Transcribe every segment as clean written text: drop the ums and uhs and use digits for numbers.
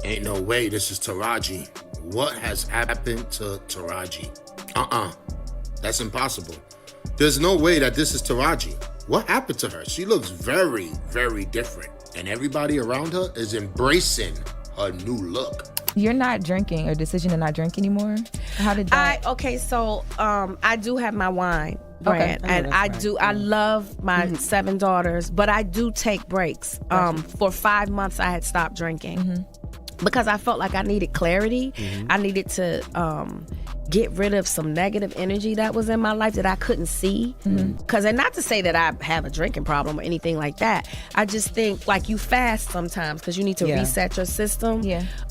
Ain't no way this is Taraji. What has happened to Taraji? That's impossible. There's no way that this is Taraji. What happened to her? She looks very, very different. And everybody around her is embracing her new look. You're not drinking, or decision to not drink anymore? How did that? I do have my wine brand, and I love my 7 daughters, but I do take breaks. For 5 months I had stopped drinking because I felt like I needed clarity. I needed to get rid of some negative energy that was in my life that I couldn't see. And not to say that I have a drinking problem or anything like that. I just think like you fast sometimes because you need to reset your system.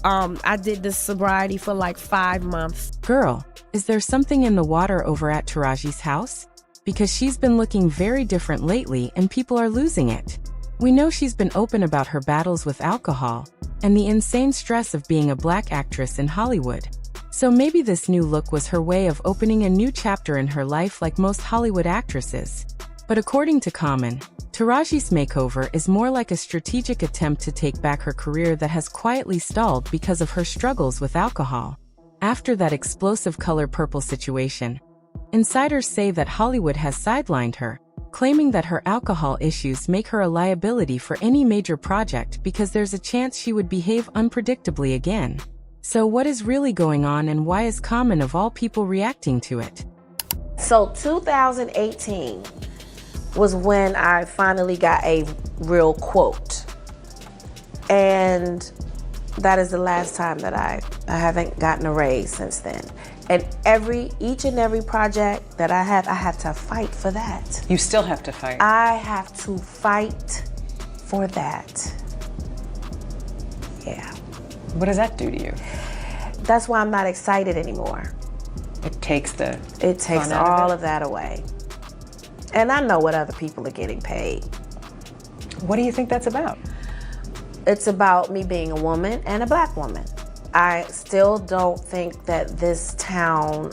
I did this sobriety for like 5 months. Girl, is there something in the water over at Taraji's house? Because she's been looking very different lately and people are losing it. We know she's been open about her battles with alcohol and the insane stress of being a Black actress in Hollywood. So maybe this new look was her way of opening a new chapter in her life like most Hollywood actresses. But according to Common, Taraji's makeover is more like a strategic attempt to take back her career that has quietly stalled because of her struggles with alcohol. After that explosive color purple situation, insiders say that Hollywood has sidelined her, claiming that her alcohol issues make her a liability for any major project because there's a chance she would behave unpredictably again. So what is really going on, and why is Common of all people reacting to it? So 2018 was when I finally got a real quote. And that is the last time that I haven't gotten a raise since then. And each and every project that I have to fight for that. You still have to fight. I have to fight for that. Yeah. What does that do to you? That's why I'm not excited anymore. It takes all of that away. And I know what other people are getting paid. What do you think that's about? It's about me being a woman and a Black woman. I still don't think that this town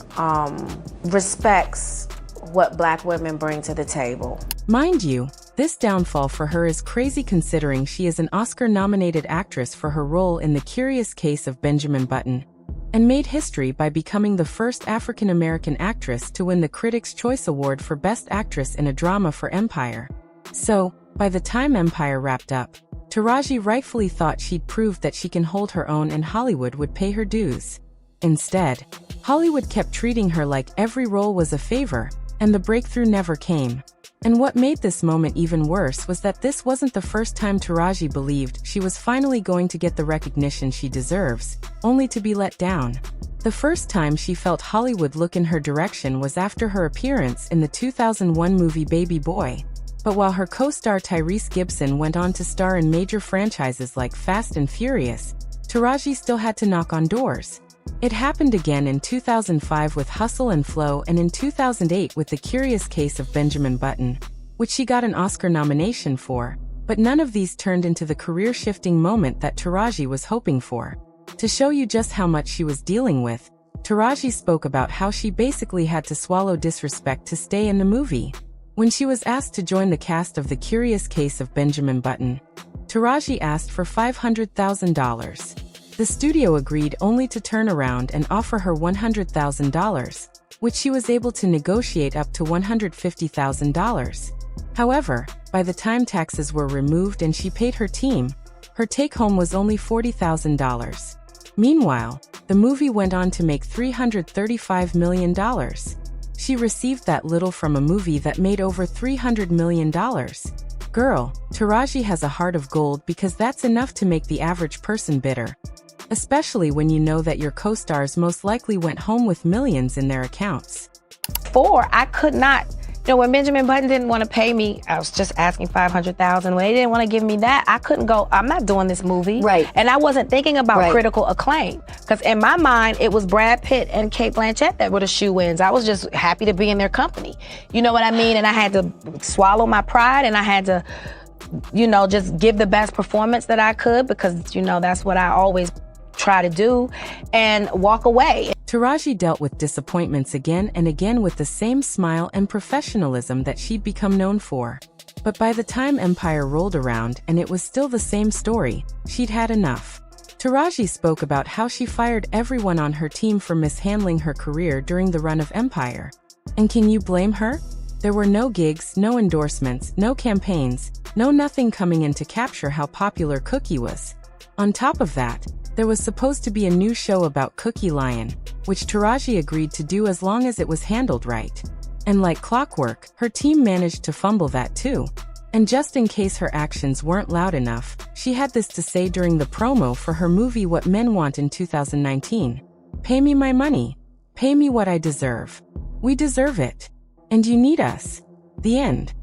respects what Black women bring to the table. Mind you, this downfall for her is crazy considering she is an Oscar-nominated actress for her role in The Curious Case of Benjamin Button, and made history by becoming the first African-American actress to win the Critics' Choice Award for Best Actress in a Drama for Empire. So, by the time Empire wrapped up, Taraji rightfully thought she'd proved that she can hold her own and Hollywood would pay her dues. Instead, Hollywood kept treating her like every role was a favor, and the breakthrough never came. And what made this moment even worse was that this wasn't the first time Taraji believed she was finally going to get the recognition she deserves, only to be let down. The first time she felt Hollywood look in her direction was after her appearance in the 2001 movie Baby Boy. But while her co-star Tyrese Gibson went on to star in major franchises like Fast and Furious, Taraji still had to knock on doors. It happened again in 2005 with Hustle and Flow, and in 2008 with The Curious Case of Benjamin Button, which she got an Oscar nomination for, but none of these turned into the career-shifting moment that Taraji was hoping for. To show you just how much she was dealing with, Taraji spoke about how she basically had to swallow disrespect to stay in the movie. When she was asked to join the cast of The Curious Case of Benjamin Button, Taraji asked for $500,000. The studio agreed only to turn around and offer her $100,000, which she was able to negotiate up to $150,000. However, by the time taxes were removed and she paid her team, her take-home was only $40,000. Meanwhile, the movie went on to make $335 million. She received that little from a movie that made over $300 million. Girl, Taraji has a heart of gold, because that's enough to make the average person bitter. Especially when you know that your co-stars most likely went home with millions in their accounts. I could not. When Benjamin Button didn't want to pay me, I was just asking $500,000. When they didn't want to give me that, I couldn't go, I'm not doing this movie. Right. And I wasn't thinking about critical acclaim. Because in my mind, it was Brad Pitt and Cate Blanchett that were the shoe-ins. I was just happy to be in their company. You know what I mean? And I had to swallow my pride, and I had to, just give the best performance that I could, because, that's what I always try to do, and walk away. Taraji dealt with disappointments again and again with the same smile and professionalism that she'd become known for. But by the time Empire rolled around and it was still the same story, she'd had enough. Taraji spoke about how she fired everyone on her team for mishandling her career during the run of Empire. And can you blame her? There were no gigs, no endorsements, no campaigns, no nothing coming in to capture how popular Cookie was. On top of that, there was supposed to be a new show about Cookie Lion, which Taraji agreed to do as long as it was handled right. And like clockwork, her team managed to fumble that too. And just in case her actions weren't loud enough, she had this to say during the promo for her movie What Men Want in 2019. "Pay me my money. Pay me what I deserve. We deserve it. And you need us." The end.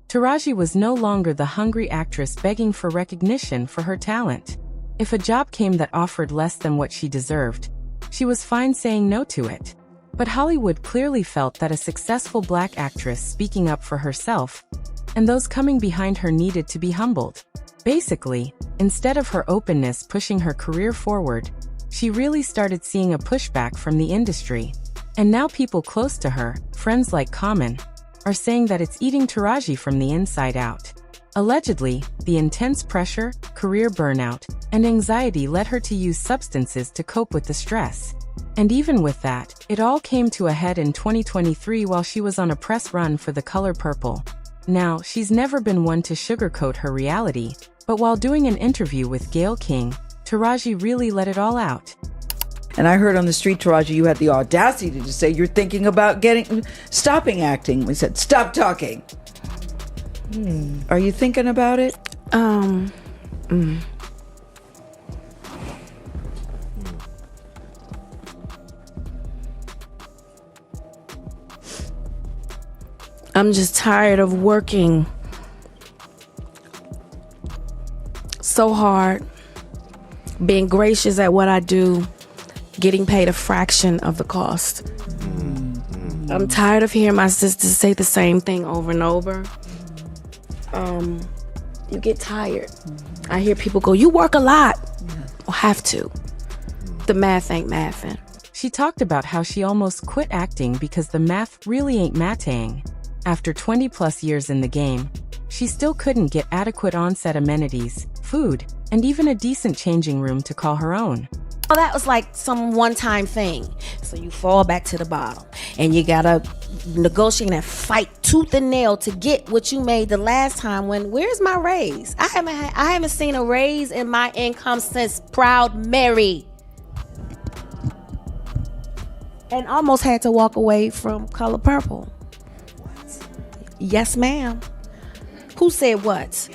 Taraji was no longer the hungry actress begging for recognition for her talent. If a job came that offered less than what she deserved, she was fine saying no to it. But Hollywood clearly felt that a successful black actress speaking up for herself and those coming behind her needed to be humbled. Basically, instead of her openness pushing her career forward, she really started seeing a pushback from the industry. And now people close to her, friends like Common, are saying that it's eating Taraji from the inside out. Allegedly, the intense pressure, career burnout, and anxiety led her to use substances to cope with the stress. And even with that, it all came to a head in 2023 while she was on a press run for The Color Purple. Now, she's never been one to sugarcoat her reality, but while doing an interview with Gayle King, Taraji really let it all out. And I heard on the street, Taraji, you had the audacity to say you're thinking about stopping acting. We said, stop talking. Are you thinking about it? I'm just tired of working so hard, being gracious at what I do, getting paid a fraction of the cost. I'm tired of hearing my sisters say the same thing over and over. You get tired. I hear people go, "You work a lot." Well, have to. The math ain't mathin'. She talked about how she almost quit acting because the math really ain't matting. After 20 plus years in the game, she still couldn't get adequate on-set amenities, food, and even a decent changing room to call her own. Well, that was like some one-time thing. So you fall back to the bottom and you gotta negotiate and fight tooth and nail to get what you made the last time. Where's my raise? I haven't seen a raise in my income since Proud Mary. And almost had to walk away from Color Purple. Yes, ma'am. Who said what?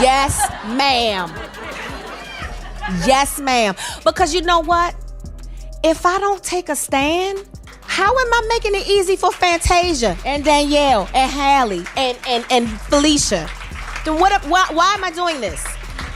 Yes, ma'am. Yes, ma'am. Because you know what? If I don't take a stand, how am I making it easy for Fantasia and Danielle and Hallie and Felicia? Then why am I doing this?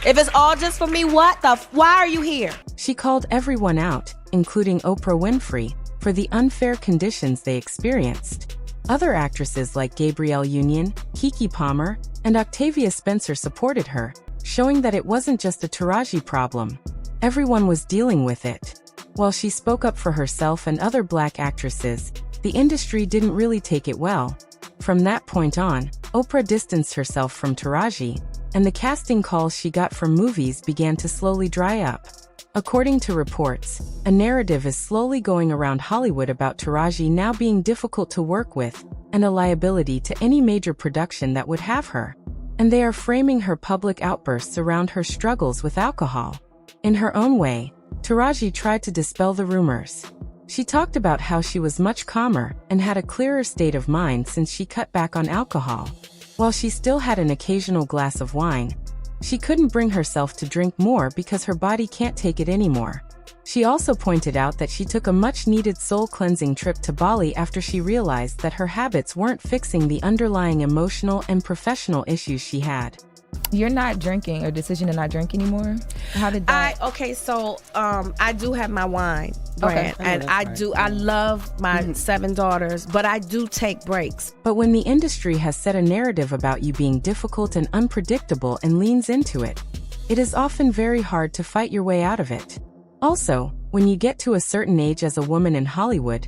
If it's all just for me, why are you here? She called everyone out, including Oprah Winfrey, for the unfair conditions they experienced. Other actresses like Gabrielle Union, Keke Palmer, and Octavia Spencer supported her, showing that it wasn't just a Taraji problem. Everyone was dealing with it. While she spoke up for herself and other black actresses, the industry didn't really take it well. From that point on, Oprah distanced herself from Taraji, and the casting calls she got from movies began to slowly dry up. According to reports, a narrative is slowly going around Hollywood about Taraji now being difficult to work with and a liability to any major production that would have her. And they are framing her public outbursts around her struggles with alcohol. In her own way, Taraji tried to dispel the rumors. She talked about how she was much calmer and had a clearer state of mind since she cut back on alcohol. While she still had an occasional glass of wine, she couldn't bring herself to drink more because her body can't take it anymore. She also pointed out that she took a much-needed soul-cleansing trip to Bali after she realized that her habits weren't fixing the underlying emotional and professional issues she had. You're not drinking, or decision to not drink anymore? How did that? I do have my wine brand, and I love my 7 daughters, but I do take breaks. But when the industry has set a narrative about you being difficult and unpredictable and leans into it, it is often very hard to fight your way out of it. Also, when you get to a certain age as a woman in Hollywood,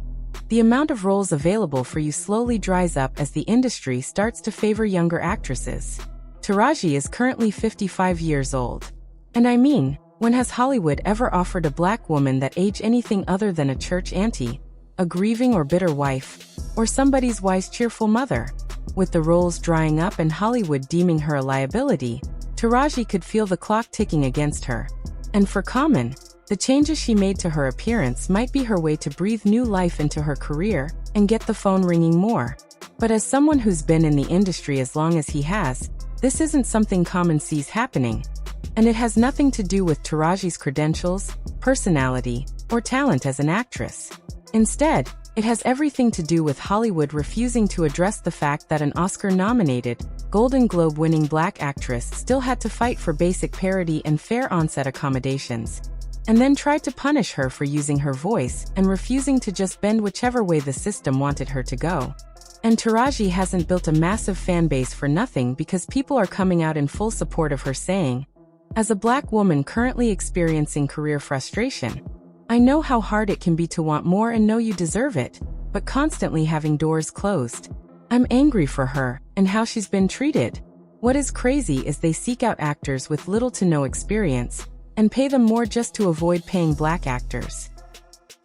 the amount of roles available for you slowly dries up as the industry starts to favor younger actresses. Taraji is currently 55 years old. And I mean, When has Hollywood ever offered a black woman that age anything other than a church auntie, a grieving or bitter wife, or somebody's wise cheerful mother? With the roles drying up and Hollywood deeming her a liability, Taraji could feel the clock ticking against her. And for Common, the changes she made to her appearance might be her way to breathe new life into her career and get the phone ringing more. But as someone who's been in the industry as long as he has, this isn't something Common sees happening. And it has nothing to do with Taraji's credentials, personality, or talent as an actress. Instead, it has everything to do with Hollywood refusing to address the fact that an Oscar-nominated, Golden Globe-winning black actress still had to fight for basic parity and fair on-set accommodations, and then tried to punish her for using her voice and refusing to just bend whichever way the system wanted her to go. And Taraji hasn't built a massive fan base for nothing, because people are coming out in full support of her, saying, "As a black woman currently experiencing career frustration, I know how hard it can be to want more and know you deserve it, but constantly having doors closed. I'm angry for her and how she's been treated. What is crazy is they seek out actors with little to no experience and pay them more just to avoid paying black actors.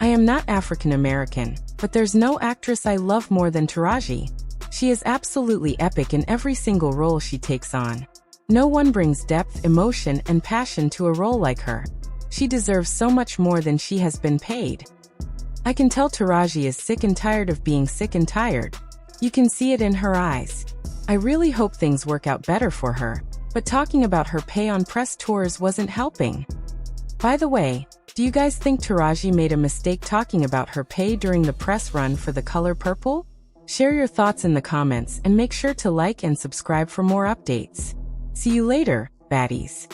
I am not African American, but there's no actress I love more than Taraji. She is absolutely epic in every single role she takes on. No one brings depth, emotion, and passion to a role like her. She deserves so much more than she has been paid." I can tell Taraji is sick and tired of being sick and tired. You can see it in her eyes. I really hope things work out better for her, but talking about her pay on press tours wasn't helping. By the way, do you guys think Taraji made a mistake talking about her pay during the press run for The Color Purple? Share your thoughts in the comments and make sure to like and subscribe for more updates. See you later, baddies.